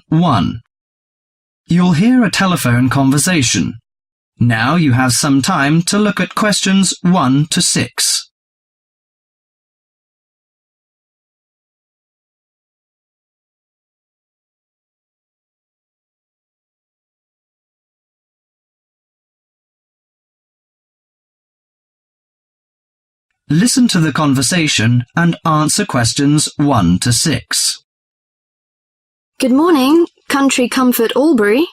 1. You'll hear a telephone conversation. Now you have some time to look at questions 1 to 6. Listen to the conversation and answer questions 1 to 6. Good morning, Country Comfort Albury.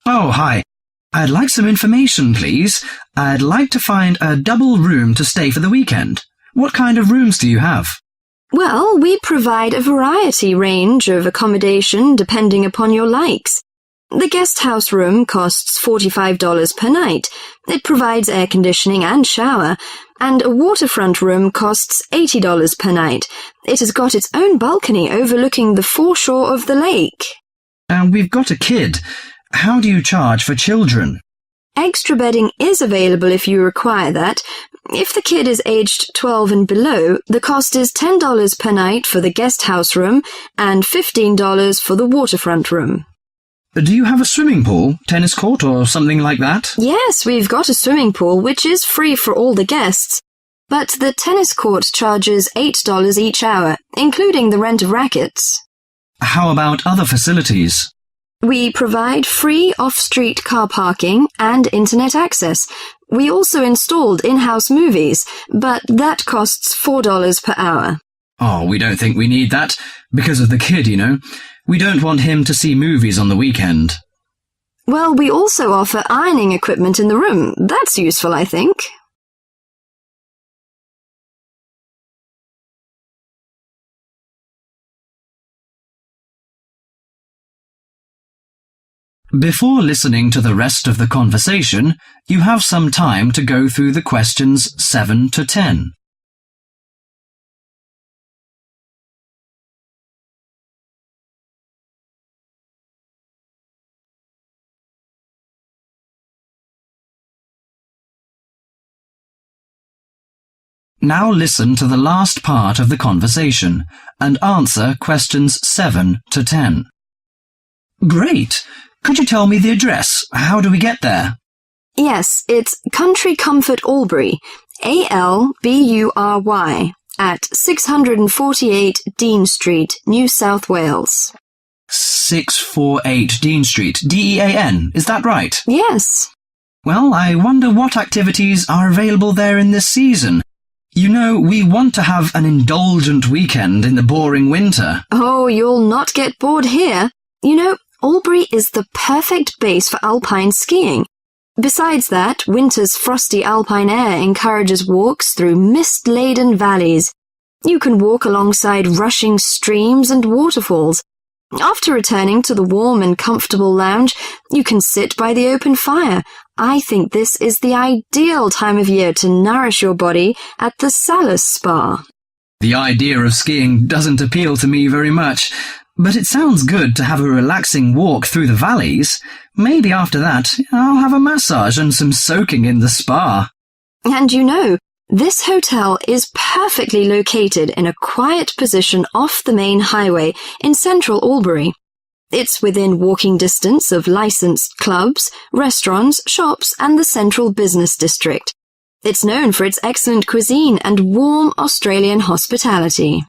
Oh, hi. I'd like some information, please. I'd like to find a double room to stay for the weekend. What kind of rooms do you have? Well, we provide a variety range of accommodation depending upon your likes. The guest house room costs $45 per night. It provides air conditioning and shower, and a waterfront room costs $80 per night. It has got its own balcony overlooking the foreshore of the lake. We've got a kid. How do you charge for children? Extra bedding is available if you require that. If the kid is aged 12 and below, the cost is $10 per night for the guest house room and $15 for the waterfront room. Do you have a swimming pool, tennis court, or something like that? Yes, we've got a swimming pool, which is free for all the guests. But the tennis court charges $8 each hour, including the rent of rackets. How about other facilities? We provide free off-street car parking and internet access. We also installed in-house movies, but that costs $4 per hour. Oh, we don't think we need that, because of the kid, you know. We don't want him to see movies on the weekend. Well, we also offer ironing equipment in the room. That's useful, I think. Before listening to the rest of the conversation, you have some time to go through the questions 7 to 10. Now listen to the last part of the conversation and answer questions 7 to 10. Great! Could you tell me the address? How do we get there? Yes, it's Country Comfort Albury, Albury, at 648 Dean Street, New South Wales. 648 Dean Street, D-E-A-N, is that right? Yes. Well, I wonder what activities are available there in this season. You know, we want to have an indulgent weekend in the boring winter. Oh, you'll not get bored here. You know, Albury is the perfect base for alpine skiing. Besides that, winter's frosty alpine air encourages walks through mist-laden valleys. You can walk alongside rushing streams and waterfalls. After returning to the warm and comfortable lounge, you can sit by the open fire. I think this is the ideal time of year to nourish your body at the Salus Spa. The idea of skiing doesn't appeal to me very much, but it sounds good to have a relaxing walk through the valleys. Maybe after that, I'll have a massage and some soaking in the spa. And you know, this hotel is perfectly located in a quiet position off the main highway in central Albury. It's within walking distance of licensed clubs, restaurants, shops, and the central business district. It's known for its excellent cuisine and warm Australian hospitality.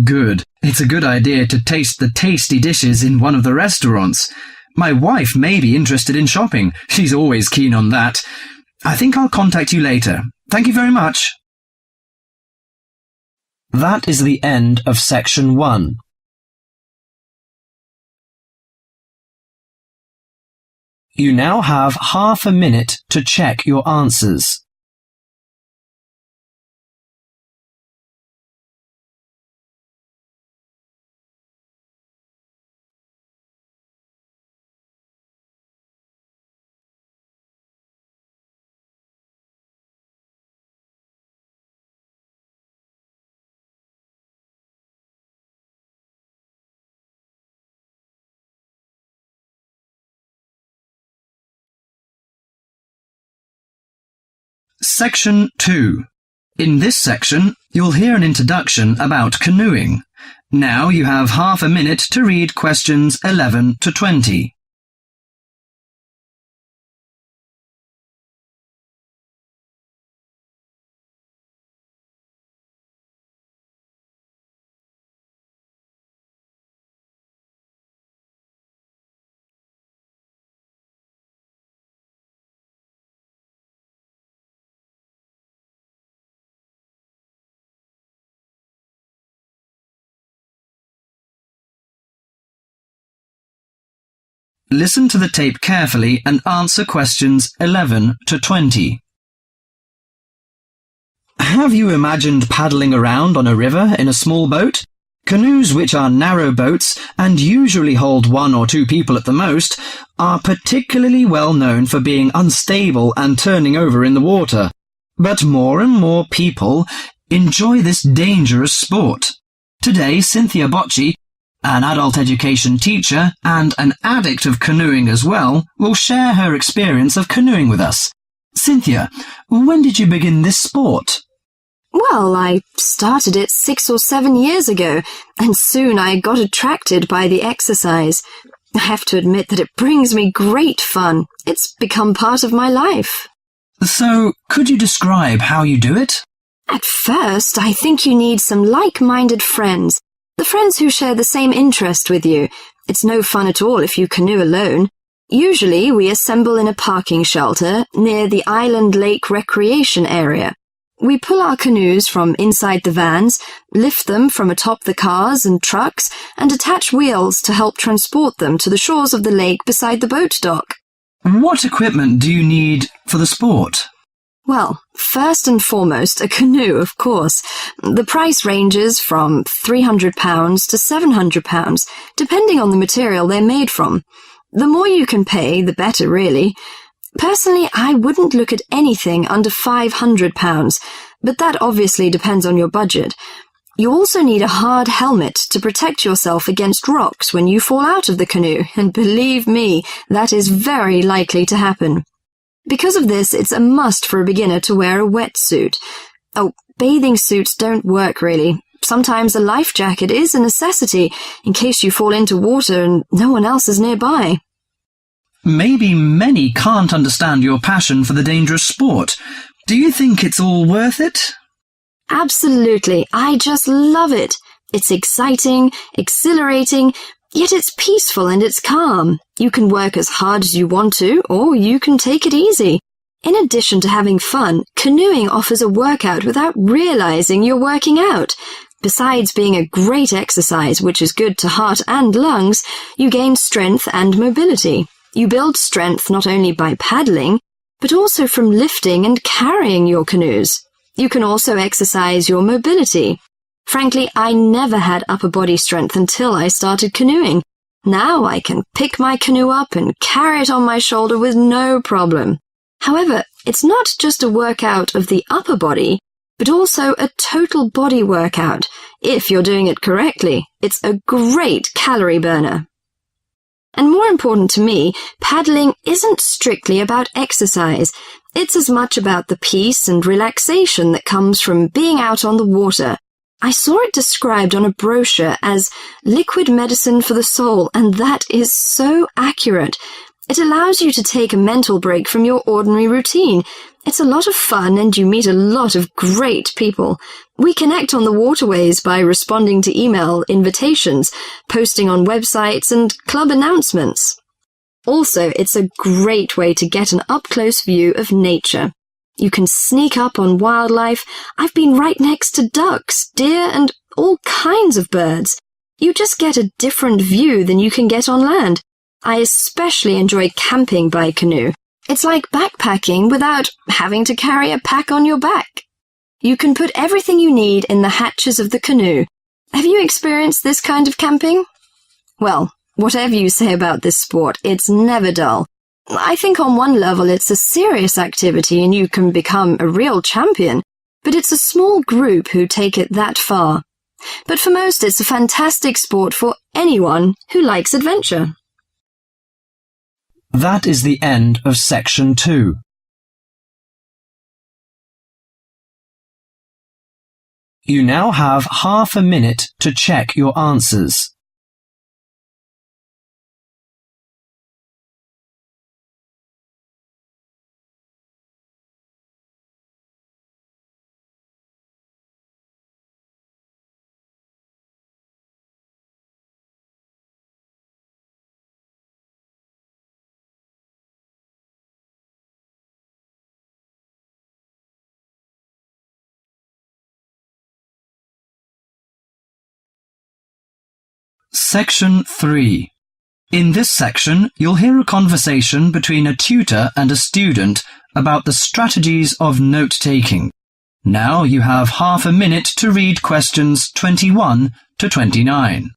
Good. It's a good idea to taste the tasty dishes in one of the restaurants. My wife may be interested in shopping. She's always keen on that. I think I'll contact you later. Thank you very much. That is the end of section 1. You now have half a minute to check your answers. Section 2. In this section, you'll hear an introduction about canoeing. Now you have half a minute to read questions 11 to 20. Listen to the tape carefully and answer questions 11 to 20. Have you imagined paddling around on a river in a small boat? Canoes, which are narrow boats and usually hold 1 or 2 people at the most, are particularly well known for being unstable and turning over in the water. But more and more people enjoy this dangerous sport. Today, Cynthia Bocci, an adult education teacher and an addict of canoeing as well, will share her experience of canoeing with us. Cynthia, when did you begin this sport? Well, I started it 6 or 7 years ago, and soon I got attracted by the exercise. I have to admit that it brings me great fun. It's become part of my life. So, could you describe how you do it? At first, I think you need some like-minded friends. The friends who share the same interest with you. It's no fun at all if you canoe alone. Usually, we assemble in a parking shelter near the Island Lake Recreation Area. We pull our canoes from inside the vans, lift them from atop the cars and trucks, and attach wheels to help transport them to the shores of the lake beside the boat dock. What equipment do you need for the sport? Well, first and foremost, a canoe, of course. The price ranges from £300 to £700, depending on the material they're made from. The more you can pay, the better, really. Personally, I wouldn't look at anything under £500, but that obviously depends on your budget. You also need a hard helmet to protect yourself against rocks when you fall out of the canoe, and believe me, that is very likely to happen. Because of this, it's a must for a beginner to wear a wetsuit. Oh, bathing suits don't work really. Sometimes a life jacket is a necessity in case you fall into water and no one else is nearby. Maybe many can't understand your passion for the dangerous sport. Do you think it's all worth it? Absolutely. I just love it. It's exciting, exhilarating, yet it's peaceful and it's calm. You can work as hard as you want to, or you can take it easy. In addition to having fun, canoeing offers a workout without realizing you're working out. Besides being a great exercise, which is good to heart and lungs, you gain strength and mobility. You build strength not only by paddling, but also from lifting and carrying your canoes. You can also exercise your mobility. Frankly, I never had upper body strength until I started canoeing. Now I can pick my canoe up and carry it on my shoulder with no problem. However, it's not just a workout of the upper body, but also a total body workout. If you're doing it correctly, it's a great calorie burner. And more important to me, paddling isn't strictly about exercise. It's as much about the peace and relaxation that comes from being out on the water. I saw it described on a brochure as liquid medicine for the soul, and that is so accurate. It allows you to take a mental break from your ordinary routine. It's a lot of fun and you meet a lot of great people. We connect on the waterways by responding to email invitations, posting on websites and club announcements. Also, it's a great way to get an up-close view of nature. You can sneak up on wildlife. I've been right next to ducks, deer, and all kinds of birds. You just get a different view than you can get on land. I especially enjoy camping by canoe. It's like backpacking without having to carry a pack on your back. You can put everything you need in the hatches of the canoe. Have you experienced this kind of camping? Well, whatever you say about this sport, it's never dull. I think on one level it's a serious activity and you can become a real champion, but it's a small group who take it that far. But for most, it's a fantastic sport for anyone who likes adventure. That is the end of section 2. You now have half a minute to check your answers. Section 3. In this section, you'll hear a conversation between a tutor and a student about the strategies of note-taking. Now you have half a minute to read questions 21 to 29.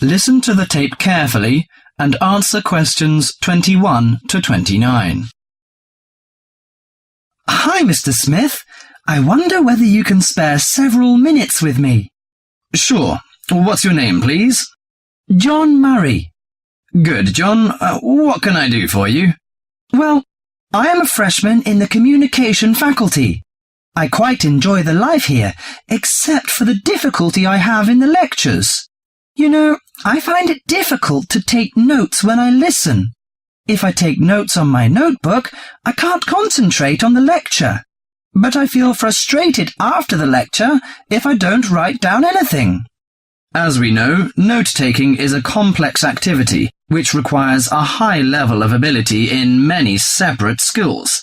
Listen to the tape carefully and answer questions 21 to 29. Hi, Mr. Smith. I wonder whether you can spare several minutes with me. Sure. What's your name, please? John Murray. Good, John. What can I do for you? Well, I am a freshman in the communication faculty. I quite enjoy the life here, except for the difficulty I have in the lectures. You know, I find it difficult to take notes when I listen. If I take notes on my notebook, I can't concentrate on the lecture. But I feel frustrated after the lecture if I don't write down anything. As we know, note-taking is a complex activity which requires a high level of ability in many separate skills.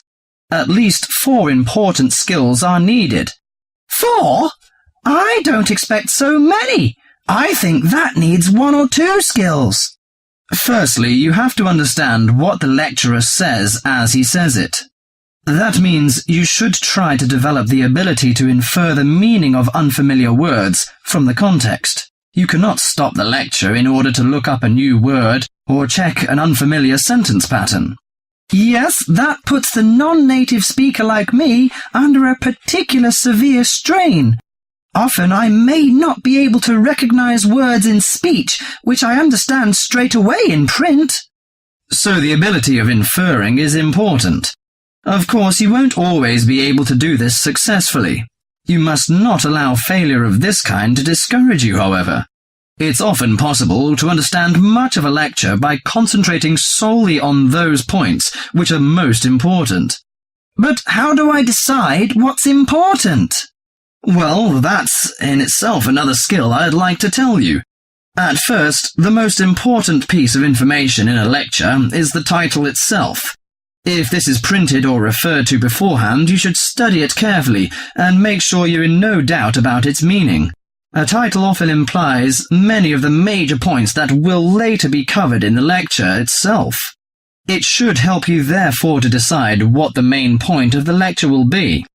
At least 4 important skills are needed. 4? I don't expect so many. I think that needs 1 or 2 skills. Firstly, you have to understand what the lecturer says as he says it. That means you should try to develop the ability to infer the meaning of unfamiliar words from the context. You cannot stop the lecture in order to look up a new word or check an unfamiliar sentence pattern. Yes, that puts the non-native speaker like me under a particular severe strain. Often I may not be able to recognize words in speech which I understand straight away in print. So the ability of inferring is important. Of course, you won't always be able to do this successfully. You must not allow failure of this kind to discourage you, however. It's often possible to understand much of a lecture by concentrating solely on those points which are most important. But how do I decide what's important? Well, that's in itself another skill I'd like to tell you. At first, the most important piece of information in a lecture is the title itself. If this is printed or referred to beforehand, you should study it carefully and make sure you're in no doubt about its meaning. A title often implies many of the major points that will later be covered in the lecture itself. It should help you therefore to decide what the main point of the lecture will be.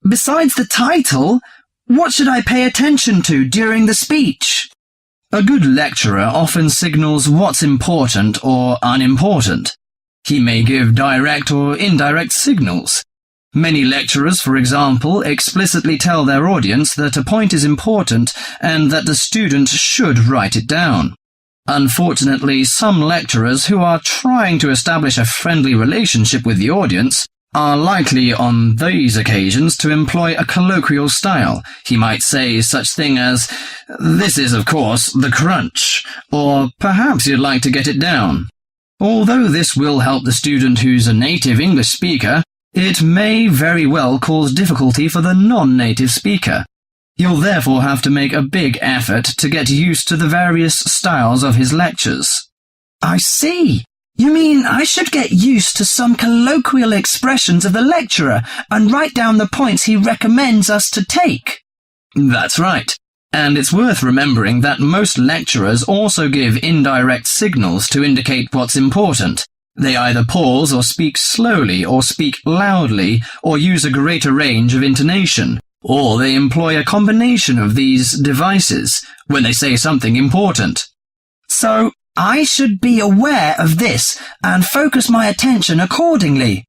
Besides the title, what should I pay attention to during the speech? A good lecturer often signals what's important or unimportant. He may give direct or indirect signals. Many lecturers, for example, explicitly tell their audience that a point is important and that the student should write it down. Unfortunately, some lecturers who are trying to establish a friendly relationship with the audience are likely on these occasions to employ a colloquial style. He might say such thing as, "This is, of course, the crunch," or perhaps you'd like to get it down. Although this will help the student who's a native English speaker, it may very well cause difficulty for the non-native speaker. You'll therefore have to make a big effort to get used to the various styles of his lectures. I see. You mean I should get used to some colloquial expressions of the lecturer and write down the points he recommends us to take? That's right. And it's worth remembering that most lecturers also give indirect signals to indicate what's important. They either pause or speak slowly or speak loudly or use a greater range of intonation, or they employ a combination of these devices when they say something important. So, I should be aware of this and focus my attention accordingly.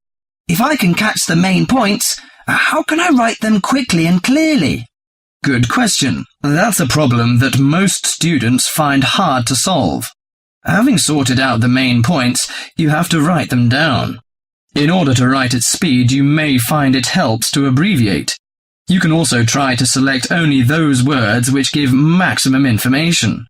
If I can catch the main points, how can I write them quickly and clearly? Good question. That's a problem that most students find hard to solve. Having sorted out the main points, you have to write them down. In order to write at speed, you may find it helps to abbreviate. You can also try to select only those words which give maximum information.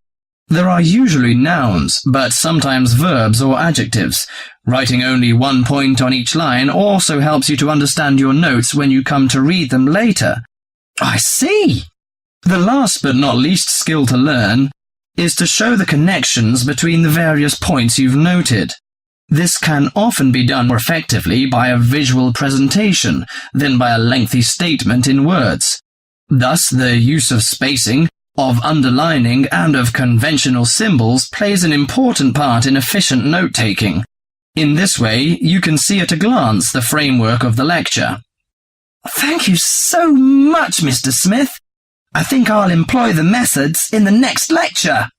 There are usually nouns, but sometimes verbs or adjectives. Writing only one point on each line also helps you to understand your notes when you come to read them later. I see. The last but not least skill to learn is to show the connections between the various points you've noted. This can often be done more effectively by a visual presentation than by a lengthy statement in words. Thus, the use of spacing, of underlining, and of conventional symbols plays an important part in efficient note-taking. In this way, you can see at a glance the framework of the lecture. Thank you so much, Mr. Smith. I think I'll employ the methods in the next lecture.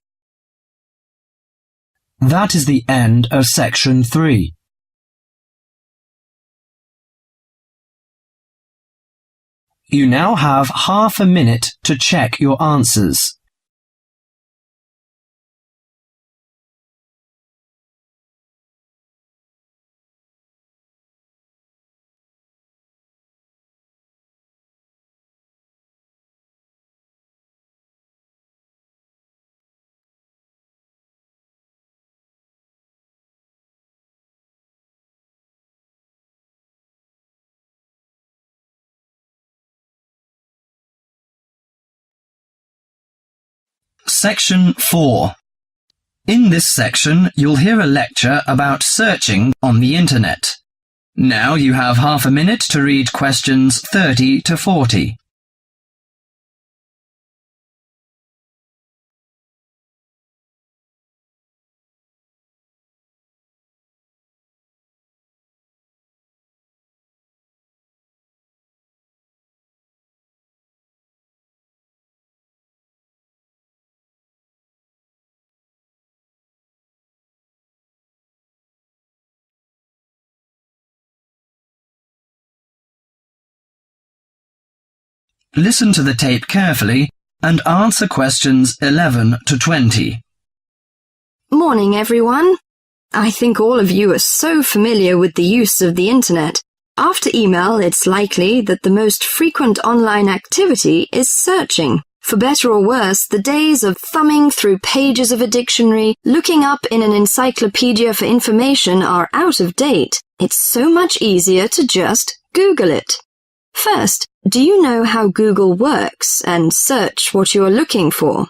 That is the end of section 3. You now have half a minute to check your answers. Section 4. In this section, you'll hear a lecture about searching on the Internet. Now you have half a minute to read questions 30 to 40. Listen to the tape carefully and answer questions 11 to 20. Morning, everyone. I think all of you are so familiar with the use of the Internet. After email, it's likely that the most frequent online activity is searching. For better or worse, the days of thumbing through pages of a dictionary, looking up in an encyclopedia for information are out of date. It's so much easier to just Google it. First, do you know how Google works and search what you are looking for?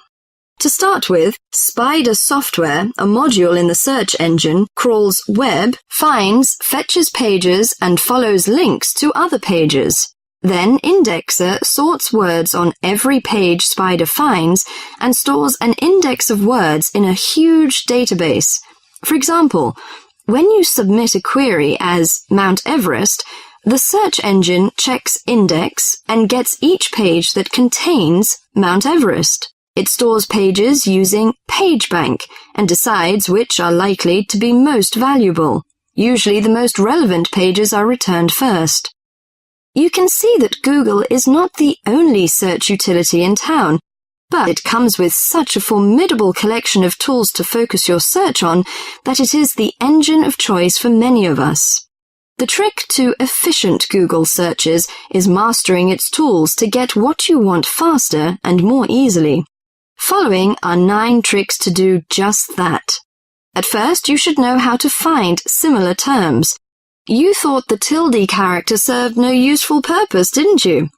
To start with, Spider software, a module in the search engine, crawls web, finds, fetches pages, and follows links to other pages. Then Indexer sorts words on every page Spider finds and stores an index of words in a huge database. For example, when you submit a query as Mount Everest, the search engine checks index and gets each page that contains Mount Everest. It stores pages using PageBank and decides which are likely to be most valuable. Usually the most relevant pages are returned first. You can see that Google is not the only search utility in town, but it comes with such a formidable collection of tools to focus your search on that it is the engine of choice for many of us. The trick to efficient Google searches is mastering its tools to get what you want faster and more easily. Following are 9 tricks to do just that. At first, you should know how to find similar terms. You thought the tilde character served no useful purpose, didn't you?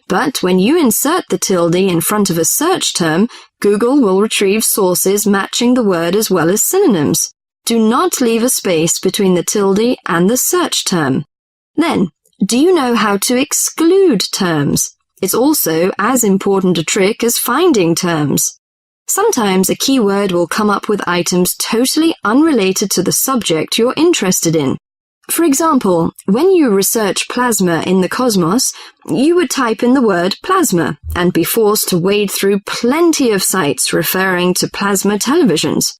But when you insert the tilde in front of a search term, Google will retrieve sources matching the word as well as synonyms. Do not leave a space between the tilde and the search term. Then, do you know how to exclude terms? It's also as important a trick as finding terms. Sometimes a keyword will come up with items totally unrelated to the subject you're interested in. For example, when you research plasma in the cosmos, you would type in the word plasma and be forced to wade through plenty of sites referring to plasma televisions.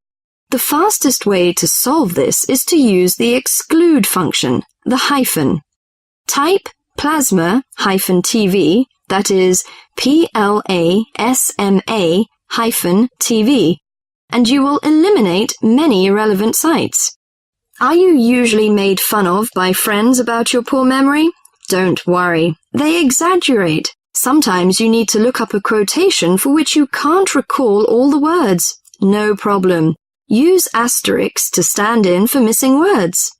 The fastest way to solve this is to use the exclude function, the hyphen. Type plasma-TV, that is PLASMA-TV, and you will eliminate many irrelevant sites. Are you usually made fun of by friends about your poor memory? Don't worry. They exaggerate. Sometimes you need to look up a quotation for which you can't recall all the words. No problem. Use asterisks to stand in for missing words.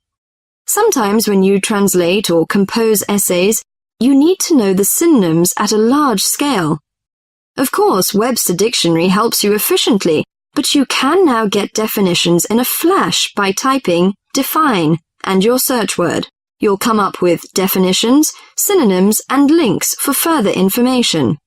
Sometimes when you translate or compose essays, you need to know the synonyms at a large scale. Of course, Webster Dictionary helps you efficiently, but you can now get definitions in a flash by typing define and your search word. You'll come up with definitions, synonyms, and links for further information.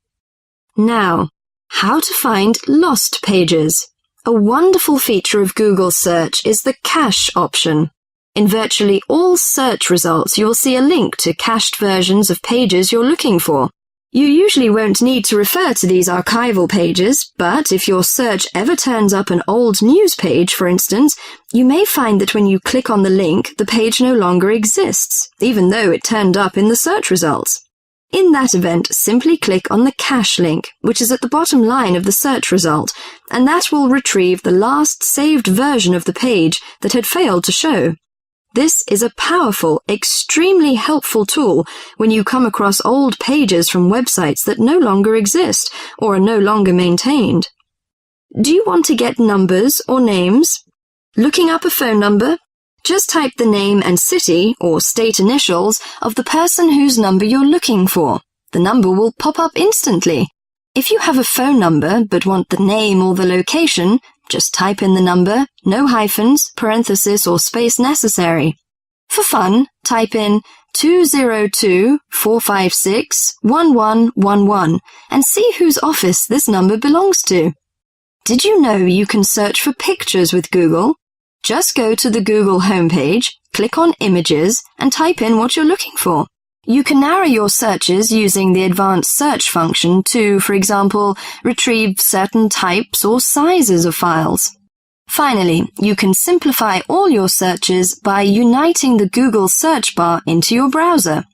Now, how to find lost pages. A wonderful feature of Google search is the cache option. In virtually all search results, you will see a link to cached versions of pages you're looking for. You usually won't need to refer to these archival pages, but if your search ever turns up an old news page, for instance, you may find that when you click on the link, the page no longer exists, even though it turned up in the search results. In that event, simply click on the cache link, which is at the bottom line of the search result, and that will retrieve the last saved version of the page that had failed to show. This is a powerful, extremely helpful tool when you come across old pages from websites that no longer exist or are no longer maintained. Do you want to get numbers or names? Looking up a phone number? Just type the name and city or state initials of the person whose number you're looking for. The number will pop up instantly. If you have a phone number but want the name or the location, just type in the number, no hyphens, parenthesis, or space necessary. For fun, type in 202-456-1111 and see whose office this number belongs to. Did you know you can search for pictures with Google? Just go to the Google homepage, click on Images, and type in what you're looking for. You can narrow your searches using the advanced search function to, for example, retrieve certain types or sizes of files. Finally, you can simplify all your searches by uniting the Google search bar into your browser.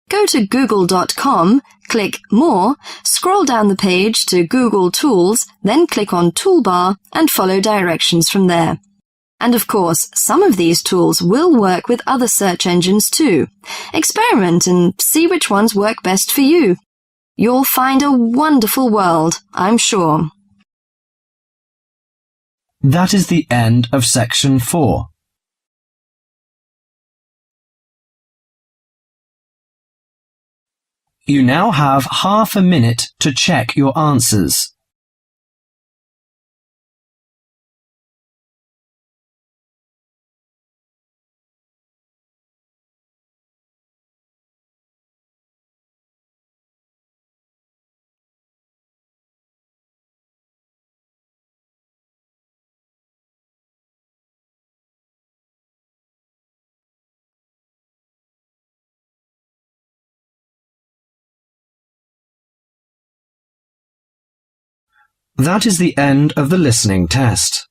Go to google.com, click More, scroll down the page to Google Tools, then click on Toolbar and follow directions from there. And of course, some of these tools will work with other search engines too. Experiment and see which ones work best for you. You'll find a wonderful world, I'm sure. That is the end of section 4. You now have half a minute to check your answers. That is the end of the listening test.